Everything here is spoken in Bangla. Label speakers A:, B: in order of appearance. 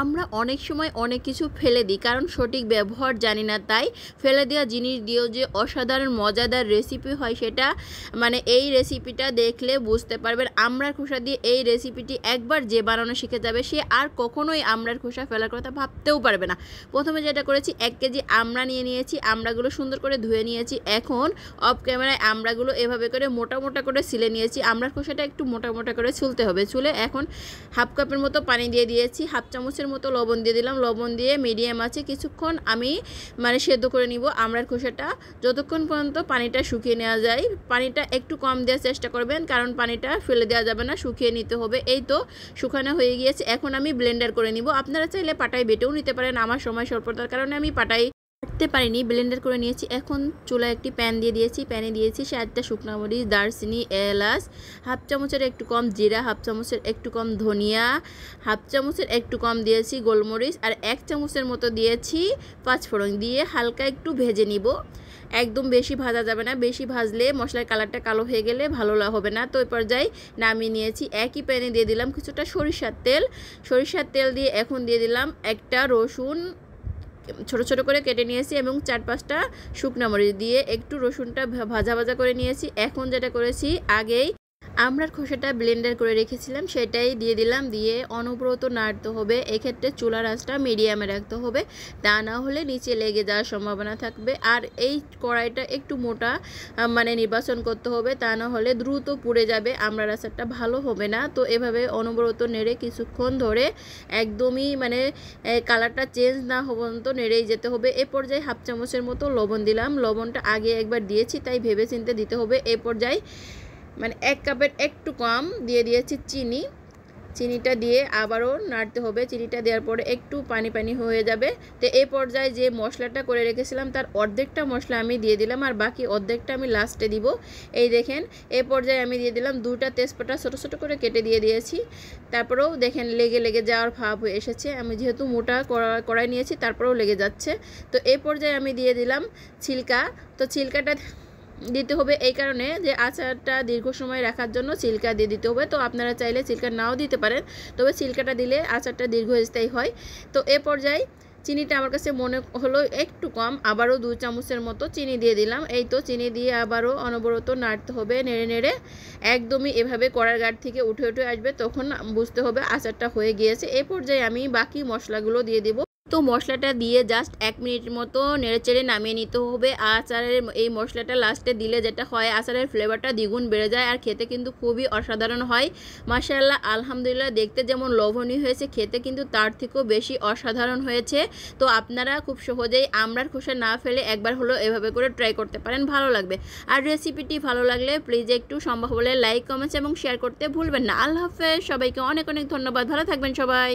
A: আমরা অনেক সময় অনেক কিছু ফেলে দিই কারণ সঠিক ব্যবহার জানি না, তাই ফেলে দেওয়া জিনিস দিয়েও যে অসাধারণ মজাদার রেসিপি হয় সেটা এই রেসিপিটা দেখলে বুঝতে পারবেন। আমড়ার খোসা দিয়ে এই রেসিপিটি একবার যে বানানো শিখে যাবে সে আর কখনোই আমড়ার খোসা ফেলার কথা ভাবতেও পারবে না। প্রথমে যেটা করেছি 1 কেজি আমড়া নিয়েছি, আমড়াগুলো সুন্দর করে ধুয়ে নিয়েছি। এখন অফ ক্যামেরায় আমড়াগুলো এভাবে করে মোটা মোটা করে ছিলে নিয়েছি। আমড়ার খোসাটা একটু মোটা মোটা করে ছুলতে হবে। ছুলে এখন হাফ কাপের মতো পানি দিয়ে দিয়েছি, হাফ চামচের মতো লবণ দিয়ে দিলাম। লবণ দিয়ে মিডিয়াম আছে কিছুক্ষণ আমি সেদ্ধ করে নিব আমড়ার খোসাটা, যতক্ষণ পর্যন্ত পানিটা শুকিয়ে নেওয়া যায়। পানিটা একটু কম দেওয়ার চেষ্টা করবেন কারণ পানিটা ফেলে দেওয়া যাবে না, শুকিয়ে নিতে হবে। এই তো শুকানো হয়ে গিয়েছে, এখন আমি ব্লেন্ডার করে নিব। আপনারা চাইলে পাটায় বেটেও নিতে পারেন, আমার সময় স্বল্পতার কারণে আমি পাটায় কাটতে পারিনি, ব্লেন্ডার করে নিয়েছি। এখন চুলায় একটি প্যান দিয়ে দিয়েছি, প্যানে দিয়েছি 7টা শুকনো মরিচ, দারচিনি, এলাচ, হাফ চামচের একটু কম জিরা, হাফ চামচের একটু কম ধনিয়া, হাফ চামচের একটু কম দিয়েছি গোলমরিচ, আর 1 চামচের মতো দিয়েছি পাঁচফোড়ন দিয়ে হালকা একটু ভেজে নিব। একদম বেশি ভাজা যাবে না, বেশি ভাজলে মশলার কালারটা কালো হয়ে গেলে ভালো হবে না। তো এই পর্যায়ে নামিয়ে নিয়েছি। একই প্যানে দিয়ে দিলাম কিছুটা সরিষার তেল দিয়ে এখন দিয়ে দিলাম একটা রসুন ছোট ছোট করে কেটে নিয়েছি এবং 4-5টা শুকনো মরিচ দিয়ে একটু রসুনটা ভাজা ভাজা করে নিয়েছি। এখন যেটা করেছি, আগেই আমড়ার খোসাটা ব্লেন্ডার করে রেখেছিলাম সেটাই দিয়ে দিলাম, দিয়ে অনবরত নাড়তে হবে। এক্ষেত্রে চুলার আঁচটা মিডিয়ামে রাখতে হবে, তা না হলে নিচে লেগে যাওয়ার সম্ভাবনা থাকবে। আর এই কড়াইটা একটু মোটা নির্বাচন করতে হবে, তা না হলে দ্রুত পুড়ে যাবে, আমড়ার আচারটা ভালো হবে না। তো এভাবে অনবরত নেড়ে কিছুক্ষণ ধরে একদমই কালারটা চেঞ্জ না হওয়া পর্যন্ত নেড়েই যেতে হবে। এ পর্যায়ে হাফ চামচের মতো লবণ দিলাম, লবণটা আগে একবার দিয়েছি তাই ভেবে চিন্তে দিতে হবে। এ পর্যায়ে 1 কাপের একটু কম দিয়ে দিয়েছি চিনিটা দিয়ে আবারও নাড়তে হবে। চিনিটা দেওয়ার পরে একটু পানি পানি হয়ে যাবে। তো এই পর্যায়ে যে মশলাটা করে রেখেছিলাম তার অর্ধেকটা মশলা আমি দিয়ে দিলাম আর বাকি অর্ধেকটা আমি লাস্টে দিব। এই দেখেন, এই পর্যায়ে আমি দিয়ে দিলাম 2টা তেজপাতা ছোটো ছোটো করে কেটে দিয়ে দিয়েছি। তারপরেও দেখেন লেগে যাওয়ার ভাব হয়ে এসেছে, আমি যেহেতু মোটা কড়াই নিয়েছি তারপরেও লেগে যাচ্ছে। তো এই পর্যায়ে আমি দিয়ে দিলাম ছিলকা। তো ছিলকাটা দিতে হবে এই কারণে যে আচারটা দীর্ঘ সময় রাখার জন্য ছিলকা দিয়ে দিতে হবে। তো আপনারা চাইলে ছিলকা নাও দিতে পারেন, তবে ছিলকাটা দিলে আচারটা দীর্ঘস্থায়ী হয়। তো এ পর্যায়ে চিনিটা আমার কাছে মনে হলো একটু কম, আবারও 2 চামচের মতো চিনি দিয়ে দিলাম। এই তো চিনি দিয়ে আবারও অনবরত নাড়তে হবে, নেড়ে নেড়ে একদমই এভাবে কড়ার গাঢ় থেকে উঠে আসবে, তখন বুঝতে হবে আচারটা হয়ে গিয়েছে। এই পর্যায়ে আমি বাকি মশলাগুলো দিয়ে দেব। তো মশলাটা দিয়ে জাস্ট 1 মিনিট মতো নেড়েচেড়ে নামিয়ে নিতে হবে। আচারের এই মশলাটা লাস্টে দিলে যেটা হয়, আচারের ফ্লেভারটা দ্বিগুণ বেড়ে যায় আর খেতে কিন্তু খুবই অসাধারণ হয়। মাশাআল্লাহ, আলহামদুলিল্লাহ, দেখতে যেমন লোভনীয় হয়েছে খেতে কিন্তু তার থেকেও বেশি অসাধারণ হয়েছে। তো আপনারা খুব সহজেই আমড়ার খোসা না ফেলে একবার হলো এভাবে করে ট্রাই করতে পারেন, ভালো লাগবে। আর রেসিপিটি ভালো লাগলে প্লিজ একটু সম্ভব হলে লাইক, কমেন্টস এবং শেয়ার করতে ভুলবেন না। আল্লাহ হাফেজ, সবাইকে অনেক অনেক ধন্যবাদ, ভালো থাকবেন সবাই।